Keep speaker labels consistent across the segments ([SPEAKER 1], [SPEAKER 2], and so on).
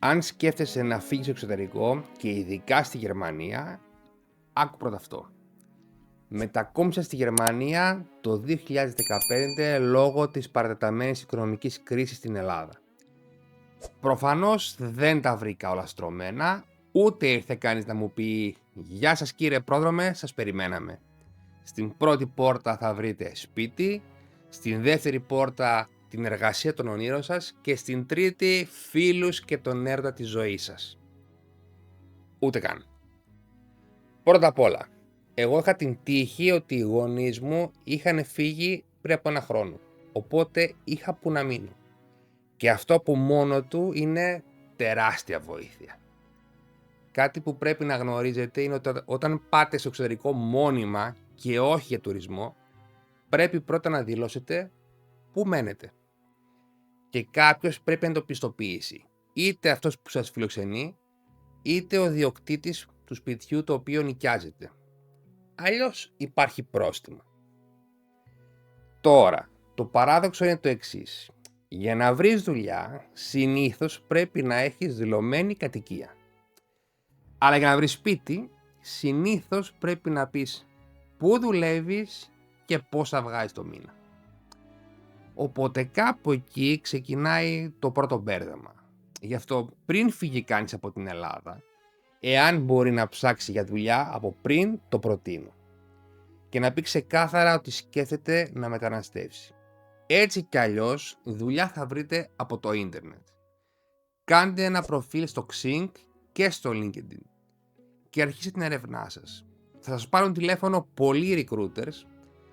[SPEAKER 1] Αν σκέφτεσαι να φύγεις στο εξωτερικό και ειδικά στη Γερμανία, άκου πρώτα αυτό. Μετακόμισα στη Γερμανία το 2015 λόγω της παρατεταμένης οικονομικής κρίσης στην Ελλάδα. Προφανώς δεν τα βρήκα όλα στρωμένα, ούτε ήρθε κανείς να μου πει «Γεια σας κύριε πρόδρομε, σας περιμέναμε». Στην πρώτη πόρτα θα βρείτε σπίτι, στην δεύτερη πόρτα την εργασία των ονείρων σας και στην τρίτη φίλους και τον έρωτα της ζωής σας. Ούτε καν. Πρώτα απ' όλα, εγώ είχα την τύχη ότι οι γονείς μου είχαν φύγει πριν από 1 χρόνο, οπότε είχα που να μείνω. Και αυτό από μόνο του είναι τεράστια βοήθεια. Κάτι που πρέπει να γνωρίζετε είναι ότι όταν πάτε στο εξωτερικό μόνιμα και όχι για τουρισμό, πρέπει πρώτα να δηλώσετε πού μένετε. Και κάποιος πρέπει να το πιστοποιήσει. Είτε αυτός που σας φιλοξενεί, είτε ο ιδιοκτήτης του σπιτιού το οποίο νοικιάζετε. Αλλιώς υπάρχει πρόστιμο. Τώρα, το παράδοξο είναι το εξής. Για να βρεις δουλειά, συνήθως πρέπει να έχεις δηλωμένη κατοικία. Αλλά για να βρεις σπίτι, συνήθως πρέπει να πεις πού δουλεύεις και πόσα βγάζεις το μήνα. Οπότε κάπου εκεί ξεκινάει το πρώτο μπέρδεμα. Γι' αυτό πριν φύγει κανείς από την Ελλάδα, εάν μπορεί να ψάξει για δουλειά από πριν, το προτείνω. Και να πει ξεκάθαρα ότι σκέφτεται να μεταναστεύσει. Έτσι κι αλλιώς δουλειά θα βρείτε από το ίντερνετ. Κάντε ένα προφίλ στο Xing και στο LinkedIn και αρχίστε την έρευνά σας. Θα σας πάρουν τηλέφωνο πολλοί recruiters,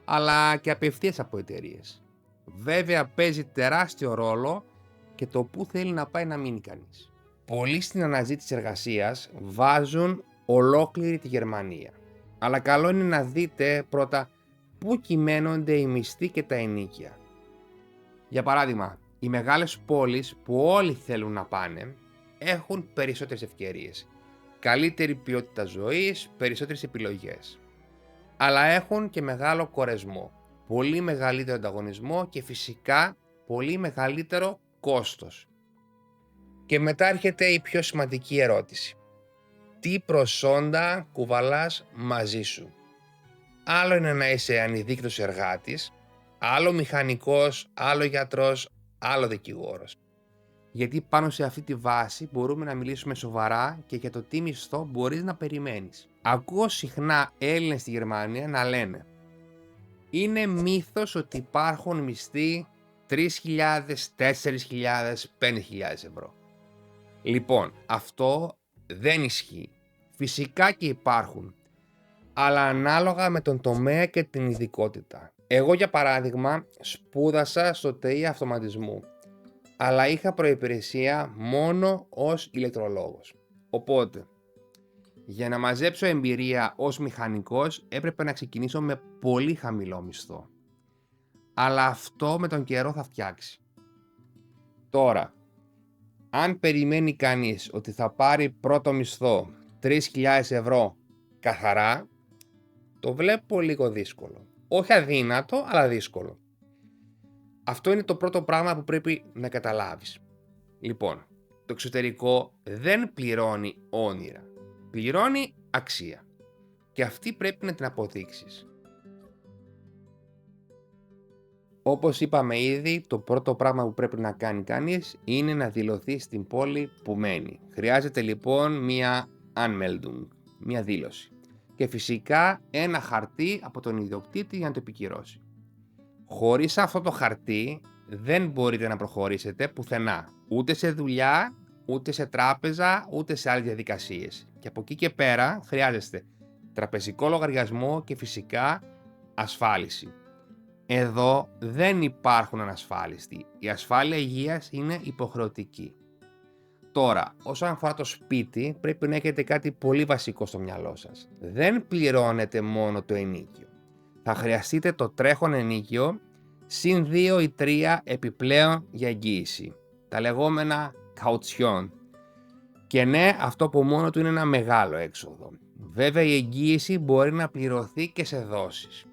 [SPEAKER 1] αλλά και απευθείας από εταιρείες. Βέβαια παίζει τεράστιο ρόλο και το που θέλει να πάει να μείνει κανείς. Πολλοί στην αναζήτηση εργασίας βάζουν ολόκληρη τη Γερμανία. Αλλά καλό είναι να δείτε πρώτα πού κυμαίνονται οι μισθοί και τα ενοίκια. Για παράδειγμα, οι μεγάλες πόλεις που όλοι θέλουν να πάνε έχουν περισσότερες ευκαιρίες. Καλύτερη ποιότητα ζωής, περισσότερες επιλογές. Αλλά έχουν και μεγάλο κορεσμό, πολύ μεγαλύτερο ανταγωνισμό και φυσικά πολύ μεγαλύτερο κόστος. Και μετά έρχεται η πιο σημαντική ερώτηση. Τι προσόντα κουβαλάς μαζί σου? Άλλο είναι να είσαι ανειδίκτος εργάτης, άλλο μηχανικός, άλλο γιατρός, άλλο δικηγόρος. Γιατί πάνω σε αυτή τη βάση μπορούμε να μιλήσουμε σοβαρά και για το τι μισθό μπορείς να περιμένεις. Ακούω συχνά Έλληνες στη Γερμανία να λένε «Είναι μύθος ότι υπάρχουν μισθοί 3.000, 4.000, 5.000 ευρώ». Λοιπόν, αυτό δεν ισχύει. Φυσικά και υπάρχουν, αλλά ανάλογα με τον τομέα και την ειδικότητα. Εγώ για παράδειγμα σπούδασα στο ΤΕΙ αυτοματισμού, αλλά είχα προϋπηρεσία μόνο ως ηλεκτρολόγος. Οπότε, για να μαζέψω εμπειρία ως μηχανικός έπρεπε να ξεκινήσω με πολύ χαμηλό μισθό. Αλλά αυτό με τον καιρό θα φτιάξει. Τώρα, αν περιμένει κανείς ότι θα πάρει πρώτο μισθό 3.000 ευρώ καθαρά, το βλέπω λίγο δύσκολο. Όχι αδύνατο, αλλά δύσκολο. Αυτό είναι το πρώτο πράγμα που πρέπει να καταλάβεις. Λοιπόν, το εξωτερικό δεν πληρώνει όνειρα. Πληρώνει αξία. Και αυτή πρέπει να την αποδείξεις. Όπως είπαμε ήδη, το πρώτο πράγμα που πρέπει να κάνει κανείς είναι να δηλωθεί στην πόλη που μένει. Χρειάζεται λοιπόν μία Anmeldung, μία δήλωση. Και φυσικά ένα χαρτί από τον ιδιοκτήτη για να το επικυρώσει. Χωρίς αυτό το χαρτί δεν μπορείτε να προχωρήσετε πουθενά. Ούτε σε δουλειά, ούτε σε τράπεζα, ούτε σε άλλες διαδικασίες. Και από εκεί και πέρα χρειάζεστε τραπεζικό λογαριασμό και φυσικά ασφάλιση. Εδώ δεν υπάρχουν ανασφάλιστοι. Η ασφάλεια υγείας είναι υποχρεωτική. Τώρα, όσον αφορά το σπίτι, πρέπει να έχετε κάτι πολύ βασικό στο μυαλό σας. Δεν πληρώνετε μόνο το ενοίκιο. Θα χρειαστείτε το τρέχον ενοίκιο συν 2 ή 3 επιπλέον για εγγύηση. Τα λεγόμενα kaution. Και ναι, αυτό από μόνο του είναι ένα μεγάλο έξοδο. Βέβαια η εγγύηση μπορεί να πληρωθεί και σε δόσεις.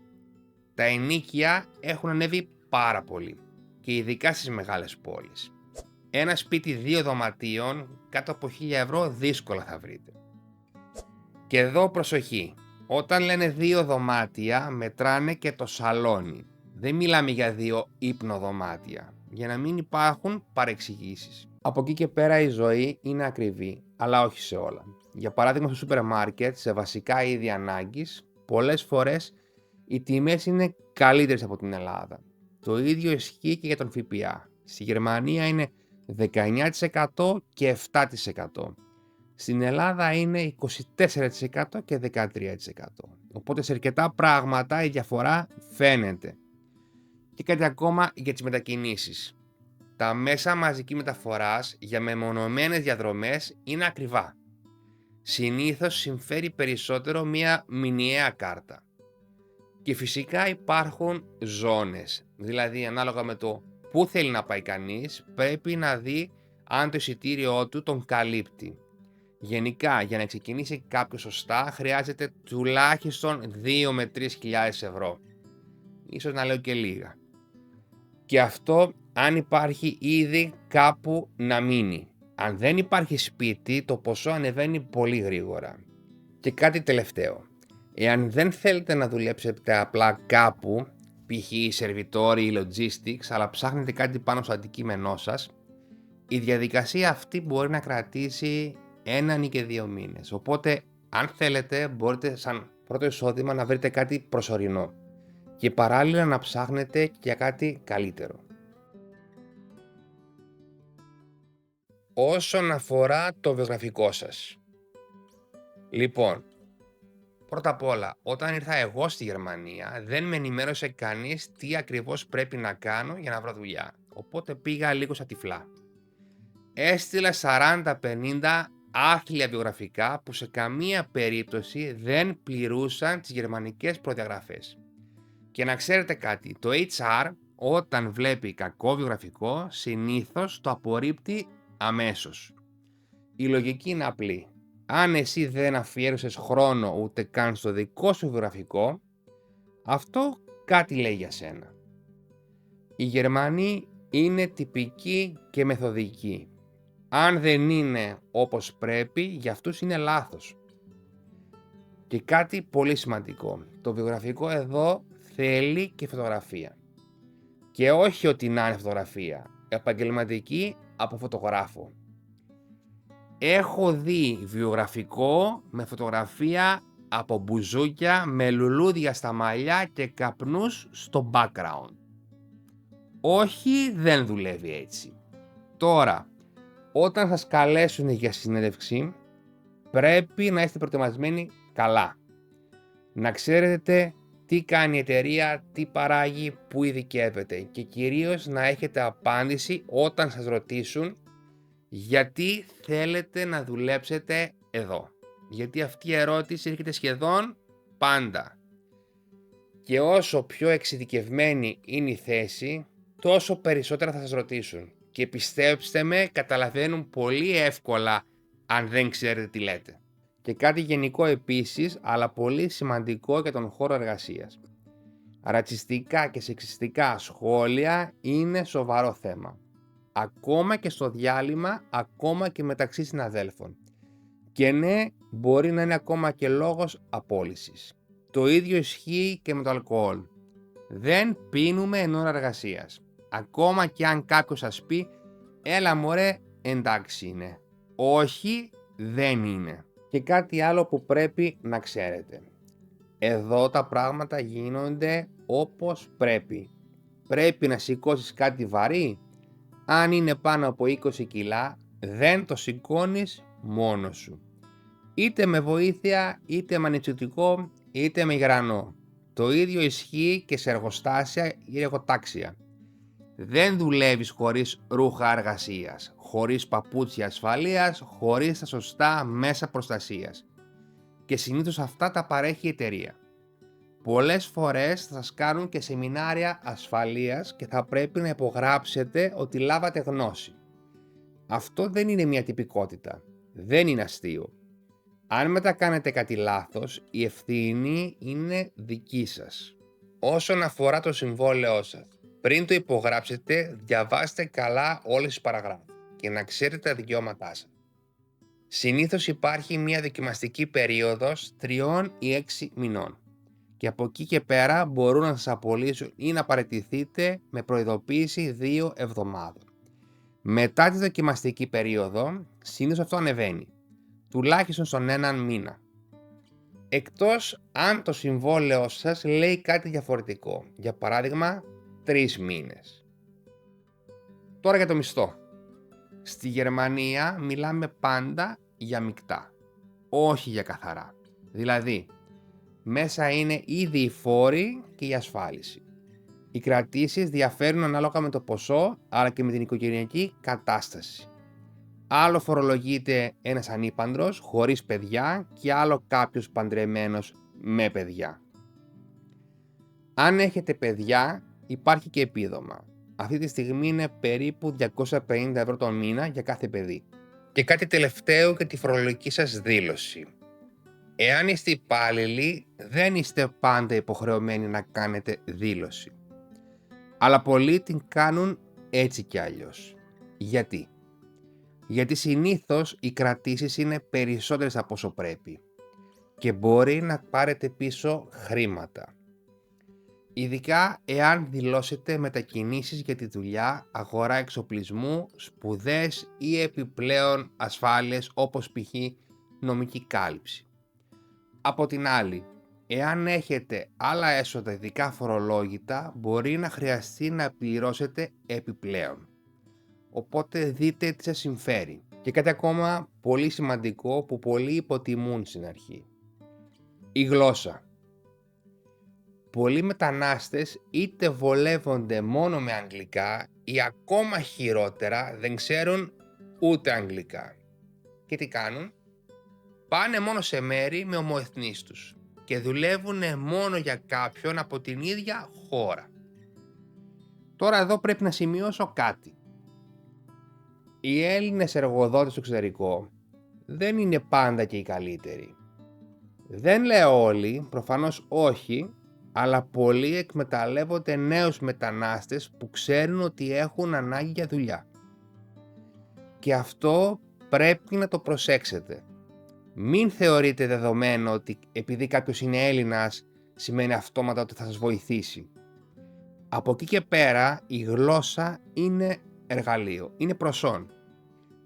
[SPEAKER 1] Τα ενοίκια έχουν ανέβει πάρα πολύ και ειδικά στις μεγάλες πόλεις. Ένα σπίτι 2 δωματίων κάτω από 1.000 ευρώ δύσκολα θα βρείτε. Και εδώ προσοχή. Όταν λένε 2 δωμάτια, μετράνε και το σαλόνι. Δεν μιλάμε για 2 ύπνοδωμάτια, για να μην υπάρχουν παρεξηγήσεις. Από εκεί και πέρα η ζωή είναι ακριβή, αλλά όχι σε όλα. Για παράδειγμα, στο σούπερ μάρκετ, σε βασικά είδη ανάγκης, πολλές φορές οι τιμές είναι καλύτερες από την Ελλάδα. Το ίδιο ισχύει και για τον ΦΠΑ. Στη Γερμανία είναι 19% και 7%. Στην Ελλάδα είναι 24% και 13%. Οπότε σε αρκετά πράγματα η διαφορά φαίνεται. Και κάτι ακόμα για τις μετακινήσεις. Τα μέσα μαζικής μεταφοράς για μεμονωμένες διαδρομές είναι ακριβά. Συνήθως συμφέρει περισσότερο μια μηνιαία κάρτα. Και φυσικά υπάρχουν ζώνες, δηλαδή ανάλογα με το πού θέλει να πάει κανείς, πρέπει να δει αν το εισιτήριό του τον καλύπτει. Γενικά, για να ξεκινήσει κάποιος σωστά, χρειάζεται τουλάχιστον 2 με 3.000 ευρώ. Ίσως να λέω και λίγα. Και αυτό αν υπάρχει ήδη κάπου να μείνει. Αν δεν υπάρχει σπίτι, το ποσό ανεβαίνει πολύ γρήγορα. Και κάτι τελευταίο. Εάν δεν θέλετε να δουλέψετε απλά κάπου, π.χ. σερβιτόροι ή logistics, αλλά ψάχνετε κάτι πάνω στο αντικείμενό σας, η διαδικασία αυτή μπορεί να κρατήσει 1 ή και 2 μήνες. Οπότε, αν θέλετε, μπορείτε σαν πρώτο εισόδημα να βρείτε κάτι προσωρινό και παράλληλα να ψάχνετε για κάτι καλύτερο. Όσον αφορά το βιογραφικό σας. Λοιπόν, πρώτα απ' όλα, όταν ήρθα εγώ στη Γερμανία, δεν με ενημέρωσε κανείς τι ακριβώς πρέπει να κάνω για να βρω δουλειά. Οπότε πήγα λίγο στα τυφλά. Έστειλα 40-50 άθλια βιογραφικά που σε καμία περίπτωση δεν πληρούσαν τις γερμανικές προδιαγραφές. Και να ξέρετε κάτι, το HR όταν βλέπει κακό βιογραφικό συνήθως το απορρίπτει αμέσως. Η λογική είναι απλή. Αν εσύ δεν αφιέρωσες χρόνο ούτε καν στο δικό σου βιογραφικό, αυτό κάτι λέει για σένα. Οι Γερμανοί είναι τυπικοί και μεθοδικοί. Αν δεν είναι όπως πρέπει, για αυτούς είναι λάθος. Και κάτι πολύ σημαντικό. Το βιογραφικό εδώ θέλει και φωτογραφία. Και όχι ότι να είναι φωτογραφία. Επαγγελματική από φωτογράφο. Έχω δει βιογραφικό με φωτογραφία από μπουζούκια με λουλούδια στα μαλλιά και καπνούς στο background. Όχι, δεν δουλεύει έτσι. Τώρα, όταν σας καλέσουν για συνέντευξη, πρέπει να είστε προετοιμασμένοι καλά. Να ξέρετε τι κάνει η εταιρεία, τι παράγει, πού ειδικεύεται και κυρίως να έχετε απάντηση όταν σας ρωτήσουν γιατί θέλετε να δουλέψετε εδώ. Γιατί αυτή η ερώτηση έρχεται σχεδόν πάντα. Και όσο πιο εξειδικευμένη είναι η θέση, τόσο περισσότερα θα σας ρωτήσουν. Και πιστέψτε με, καταλαβαίνουν πολύ εύκολα αν δεν ξέρετε τι λέτε. Και κάτι γενικό επίσης, αλλά πολύ σημαντικό για τον χώρο εργασίας. Ρατσιστικά και σεξιστικά σχόλια είναι σοβαρό θέμα. Ακόμα και στο διάλειμμα, ακόμα και μεταξύ συναδέλφων. Και ναι, μπορεί να είναι ακόμα και λόγος απόλυσης. Το ίδιο ισχύει και με το αλκοόλ. Δεν πίνουμε εν ώρα εργασίας. Ακόμα και αν κάποιος σας πει «Έλα μωρέ, εντάξει είναι». Όχι, δεν είναι. Και κάτι άλλο που πρέπει να ξέρετε. Εδώ τα πράγματα γίνονται όπως πρέπει. Πρέπει να σηκώσεις κάτι βαρύ. Αν είναι πάνω από 20 κιλά, δεν το σηκώνεις μόνος σου. Είτε με βοήθεια, είτε με ανιψητικό, είτε με γρανό. Το ίδιο ισχύει και σε εργοστάσια ή εργοτάξια. Δεν δουλεύεις χωρίς ρούχα εργασίας, χωρίς παπούτσια ασφαλείας, χωρίς τα σωστά μέσα προστασίας. Και συνήθως αυτά τα παρέχει η εταιρεία. Πολλές φορές θα σας κάνουν και σεμινάρια ασφαλείας και θα πρέπει να υπογράψετε ότι λάβατε γνώση. Αυτό δεν είναι μια τυπικότητα. Δεν είναι αστείο. Αν μετά κάνετε κάτι λάθος, η ευθύνη είναι δική σας. Όσον αφορά το συμβόλαιό σας, πριν το υπογράψετε, διαβάστε καλά όλες τις παραγράφους. και να ξέρετε τα δικαιώματά σας. Συνήθως υπάρχει μια δοκιμαστική περίοδος 3 ή 6 μηνών και από εκεί και πέρα μπορούν να σας απολύσουν ή να παραιτηθείτε με προειδοποίηση 2 εβδομάδων. Μετά τη δοκιμαστική περίοδο, συνήθως αυτό ανεβαίνει, τουλάχιστον στον 1 μήνα. Εκτός αν το συμβόλαιο σας λέει κάτι διαφορετικό, για παράδειγμα 3 μήνες. Τώρα για το μισθό. Στη Γερμανία μιλάμε πάντα για μεικτά, όχι για καθαρά. Δηλαδή, μέσα είναι ήδη οι φόροι και η ασφάλιση. Οι κρατήσεις διαφέρουν ανάλογα με το ποσό, αλλά και με την οικογενειακή κατάσταση. Άλλο φορολογείται ένας ανήπαντρος χωρίς παιδιά και άλλο κάποιος παντρεμένος με παιδιά. Αν έχετε παιδιά, υπάρχει και επίδομα. Αυτή τη στιγμή είναι περίπου 250 ευρώ το μήνα για κάθε παιδί. Και κάτι τελευταίο για τη φορολογική σας δήλωση. Εάν είστε υπάλληλοι, δεν είστε πάντα υποχρεωμένοι να κάνετε δήλωση. Αλλά πολλοί την κάνουν έτσι κι αλλιώς. Γιατί? Γιατί συνήθως οι κρατήσεις είναι περισσότερες από όσο πρέπει και μπορεί να πάρετε πίσω χρήματα. Ειδικά εάν δηλώσετε μετακινήσεις για τη δουλειά, αγορά εξοπλισμού, σπουδές ή επιπλέον ασφάλειες όπως π.χ. νομική κάλυψη. Από την άλλη, εάν έχετε άλλα έσοδα ειδικά φορολόγητα, μπορεί να χρειαστεί να πληρώσετε επιπλέον. Οπότε δείτε τι σας συμφέρει. Και κάτι ακόμα πολύ σημαντικό που πολλοί υποτιμούν στην αρχή. Η γλώσσα. Πολλοί μετανάστες είτε βολεύονται μόνο με αγγλικά ή ακόμα χειρότερα δεν ξέρουν ούτε αγγλικά. Και τι κάνουν? Πάνε μόνο σε μέρη με ομοεθνείς τους και δουλεύουν μόνο για κάποιον από την ίδια χώρα. Τώρα εδώ πρέπει να σημειώσω κάτι. Οι Έλληνες εργοδότες στο εξωτερικό δεν είναι πάντα και οι καλύτεροι. Δεν λέω όλοι, προφανώς όχι, αλλά πολλοί εκμεταλλεύονται νέους μετανάστες που ξέρουν ότι έχουν ανάγκη για δουλειά. Και αυτό πρέπει να το προσέξετε. Μην θεωρείτε δεδομένο ότι επειδή κάποιος είναι Έλληνας σημαίνει αυτόματα ότι θα σας βοηθήσει. Από εκεί και πέρα η γλώσσα είναι εργαλείο, είναι προσόν.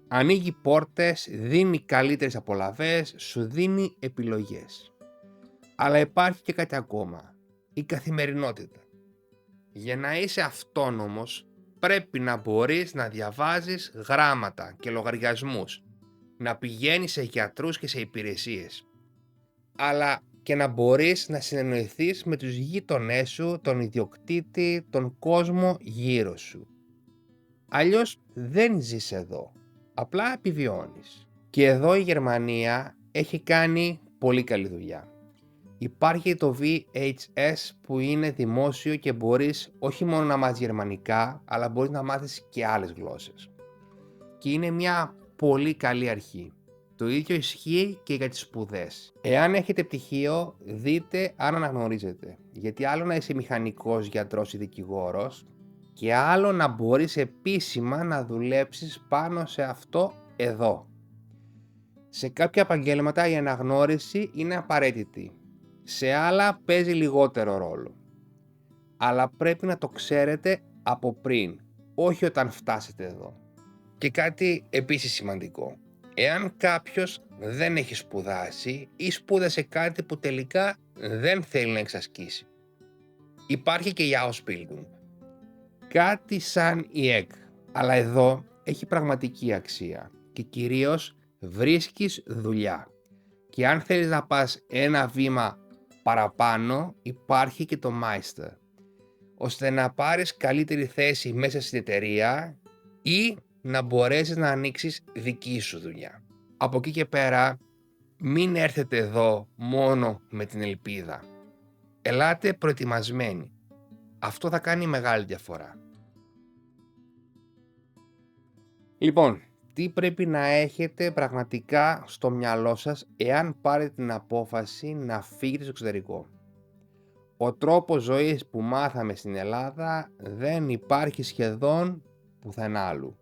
[SPEAKER 1] Ανοίγει πόρτες, δίνει καλύτερες απολαβές, σου δίνει επιλογές. Αλλά υπάρχει και κάτι ακόμα, η καθημερινότητα. Για να είσαι αυτόνομος πρέπει να μπορείς να διαβάζεις γράμματα και λογαριασμούς, να πηγαίνεις σε γιατρούς και σε υπηρεσίες, αλλά και να μπορείς να συνεννοηθείς με τους γείτονές σου, τον ιδιοκτήτη, τον κόσμο γύρω σου. Αλλιώς δεν ζεις εδώ, απλά επιβιώνεις. Και εδώ η Γερμανία έχει κάνει πολύ καλή δουλειά. Υπάρχει το VHS που είναι δημόσιο και μπορείς όχι μόνο να μάθεις γερμανικά, αλλά μπορείς να μάθεις και άλλες γλώσσες. Και είναι μια πολύ καλή αρχή. Το ίδιο ισχύει και για τις σπουδές. Εάν έχετε πτυχίο, δείτε αν αναγνωρίζετε. Γιατί άλλο να είσαι μηχανικός, γιατρός ή δικηγόρος και άλλο να μπορείς επίσημα να δουλέψεις πάνω σε αυτό εδώ. Σε κάποια επαγγέλματα η αναγνώριση είναι απαραίτητη. Σε άλλα παίζει λιγότερο ρόλο. Αλλά πρέπει να το ξέρετε από πριν, όχι όταν φτάσετε εδώ. Και κάτι επίσης σημαντικό. Εάν κάποιος δεν έχει σπουδάσει ή σπούδασε κάτι που τελικά δεν θέλει να εξασκήσει, υπάρχει και η Ausbildung. Κάτι σαν η ΕΚ, αλλά εδώ έχει πραγματική αξία και κυρίως βρίσκεις δουλειά. Και αν θέλεις να πας ένα βήμα παραπάνω, υπάρχει και το Meister, ώστε να πάρεις καλύτερη θέση μέσα στην εταιρεία ή να μπορέσεις να ανοίξεις δική σου δουλειά. Από εκεί και πέρα, μην έρθετε εδώ μόνο με την ελπίδα. Ελάτε προετοιμασμένοι. Αυτό θα κάνει μεγάλη διαφορά. Λοιπόν, τι πρέπει να έχετε πραγματικά στο μυαλό σας εάν πάρετε την απόφαση να φύγετε στο εξωτερικό? Ο τρόπος ζωής που μάθαμε στην Ελλάδα δεν υπάρχει σχεδόν πουθενά άλλου.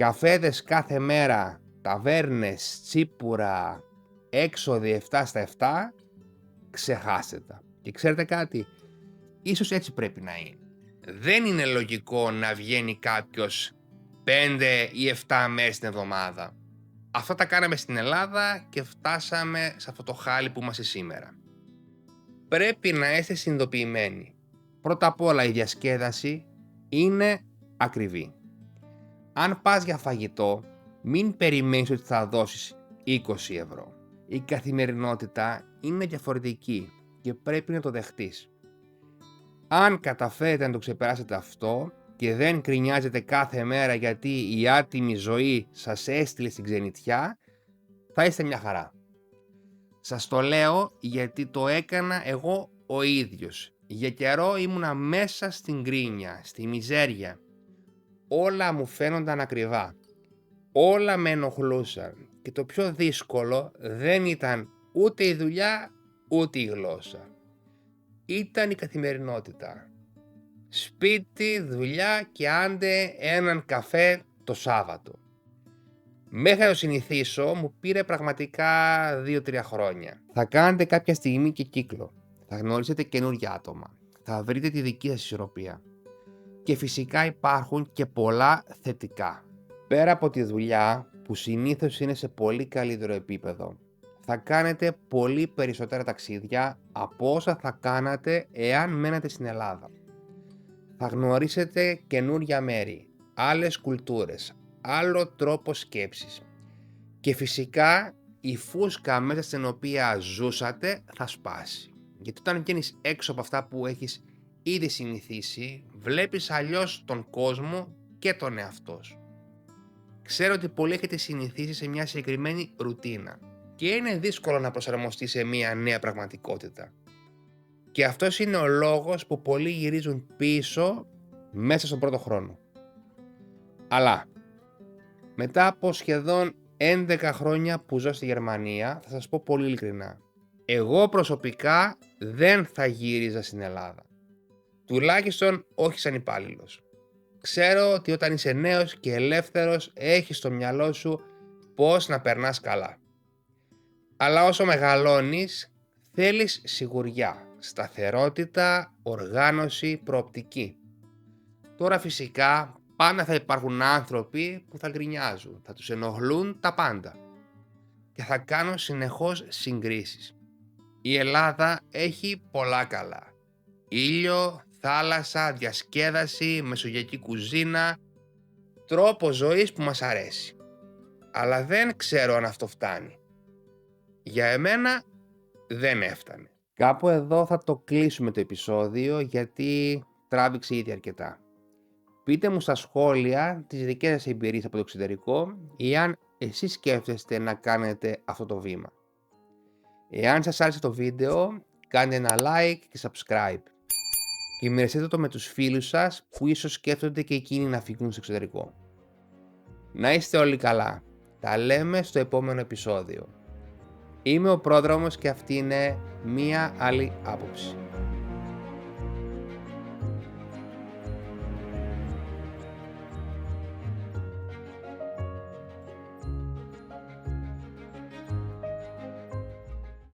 [SPEAKER 1] Καφέδες κάθε μέρα, ταβέρνες, τσίπουρα, έξοδοι 7 στα 7, ξεχάστε τα. Και ξέρετε κάτι, ίσως έτσι πρέπει να είναι. Δεν είναι λογικό να βγαίνει κάποιος 5 ή 7 μέρες την εβδομάδα. Αυτά τα κάναμε στην Ελλάδα και φτάσαμε σε αυτό το χάλι που είμαστε σήμερα. Πρέπει να είστε συνειδητοποιημένοι. Πρώτα απ' όλα η διασκέδαση είναι ακριβή. Αν πας για φαγητό, μην περιμένεις ότι θα δώσεις 20 ευρώ. Η καθημερινότητα είναι διαφορετική και πρέπει να το δεχτείς. Αν καταφέρετε να το ξεπεράσετε αυτό και δεν κρινιάζετε κάθε μέρα γιατί η άτιμη ζωή σας έστειλε στην ξενιτιά, θα είστε μια χαρά. Σας το λέω γιατί το έκανα εγώ ο ίδιος. Για καιρό ήμουνα μέσα στην κρίνια, στη μιζέρια. Όλα μου φαίνονταν ακριβά. Όλα με ενοχλούσαν. Και το πιο δύσκολο δεν ήταν ούτε η δουλειά ούτε η γλώσσα. Ήταν η καθημερινότητα. Σπίτι, δουλειά και άντε έναν καφέ το Σάββατο. Μέχρι να το συνηθίσω μου πήρε πραγματικά 2-3 χρόνια. Θα κάνετε κάποια στιγμή και κύκλο. Θα γνωρίσετε καινούργια άτομα. Θα βρείτε τη δική σας ισορροπία. Και φυσικά υπάρχουν και πολλά θετικά. Πέρα από τη δουλειά που συνήθως είναι σε πολύ καλύτερο επίπεδο, θα κάνετε πολύ περισσότερα ταξίδια από όσα θα κάνατε εάν μένατε στην Ελλάδα. Θα γνωρίσετε καινούρια μέρη, άλλες κουλτούρες, άλλο τρόπο σκέψης. Και φυσικά η φούσκα μέσα στην οποία ζούσατε θα σπάσει. Γιατί όταν βγαίνεις έξω από αυτά που έχεις ήδη συνηθίσει, βλέπεις αλλιώς τον κόσμο και τον εαυτό σου. Ξέρω ότι πολλοί έχετε συνηθίσει σε μια συγκεκριμένη ρουτίνα και είναι δύσκολο να προσαρμοστεί σε μια νέα πραγματικότητα. Και αυτός είναι ο λόγος που πολλοί γυρίζουν πίσω μέσα στον πρώτο χρόνο. Αλλά μετά από σχεδόν 11 χρόνια που ζω στη Γερμανία, θα σας πω πολύ ειλικρινά, εγώ προσωπικά δεν θα γύριζα στην Ελλάδα. Τουλάχιστον όχι σαν υπάλληλος. Ξέρω ότι όταν είσαι νέος και ελεύθερος έχεις στο μυαλό σου πώς να περνάς καλά. Αλλά όσο μεγαλώνεις θέλεις σιγουριά, σταθερότητα, οργάνωση, προοπτική. Τώρα φυσικά πάντα θα υπάρχουν άνθρωποι που θα γκρινιάζουν, θα τους ενοχλούν τα πάντα και θα κάνουν συνεχώς συγκρίσεις. Η Ελλάδα έχει πολλά καλά. Ήλιο, θάλασσα, διασκέδαση, μεσογειακή κουζίνα, τρόπο ζωής που μας αρέσει. Αλλά δεν ξέρω αν αυτό φτάνει. Για εμένα δεν έφτανε. Κάπου εδώ θα το κλείσουμε το επεισόδιο γιατί τράβηξε ήδη αρκετά. Πείτε μου στα σχόλια τις δικές σας εμπειρίες από το εξωτερικό ή αν εσείς σκέφτεστε να κάνετε αυτό το βήμα. Εάν σας άρεσε το βίντεο, κάντε ένα like και subscribe. Και μοιραστείτε το με τους φίλους σας που ίσως σκέφτονται και εκείνοι να φύγουν στο εξωτερικό. Να είστε όλοι καλά. Τα λέμε στο επόμενο επεισόδιο. Είμαι ο Πρόδρομος και αυτή είναι μία άλλη άποψη.